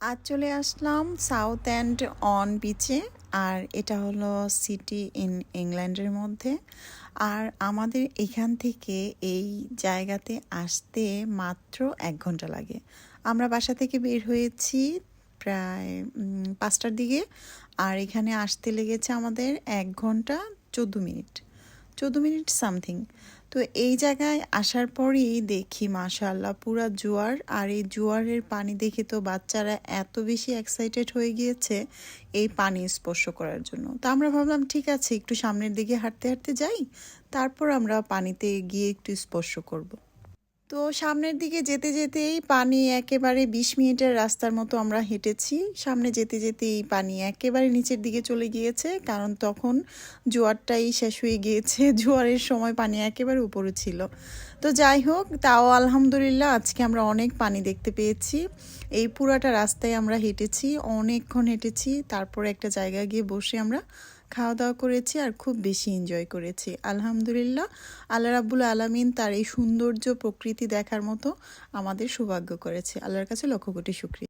আজ চলে আসলাম south and on বিচে। আর এটা হলো সিটি ইন ইংল্যান্ডের মধ্যে। আর আমাদের এখান থেকে এই জায়গাতে আসতে মাত্র 1 ঘন্টা লাগে। আমরা বাসা থেকে বের হয়েছি প্রায় 5টার দিকে। আর এখানে আসতে লেগেছে আমাদের 1 ঘন্টা 14 মিনিট, 14 মিনিট সামথিং। তো এই জায়গায় আসার পরেই দেখি মাশাআল্লাহ পুরা জোয়ার। আর এই জোয়ারের পানি দেখে তো বাচ্চারা এত বেশি এক্সাইটেড হয়ে গিয়েছে এই পানি স্পর্শ করার জন্য। তো আমরা ভাবলাম ঠিক আছে একটু সামনের দিকে হাঁটতে হাঁটতে যাই, তারপর আমরা পানিতে গিয়ে একটু স্পর্শ করব। তো সামনের দিকে যেতে যেতেই পানি একেবারে 20 মিনিটের রাস্তার মতো আমরা হেঁটেছি। সামনে যেতে যেতেই পানি একেবারে নিচের দিকে চলে গিয়েছে, কারণ তখন জোয়ারটাই শেষ হয়ে গিয়েছে। জোয়ারের সময় পানি একেবারে উপরে ছিল। তো যাই হোক, তাও আলহামদুলিল্লাহ আজকে আমরা অনেক পানি দেখতে পেয়েছি। এই পুরাটা রাস্তায় আমরা হেঁটেছি, অনেকক্ষণ হেঁটেছি। তারপরে একটা জায়গায় গিয়ে বসে আমরা খাওয়া দাওয়া করেছি আর খুব বেশি এনজয় করেছি আলহামদুলিল্লাহ। আল্লাহ রাব্বুল আলামিন তার এই সৌন্দর্য প্রকৃতি দেখার মতো আমাদের সৌভাগ্য করেছে। আল্লাহর কাছে লক্ষ কোটি শুকরিয়া।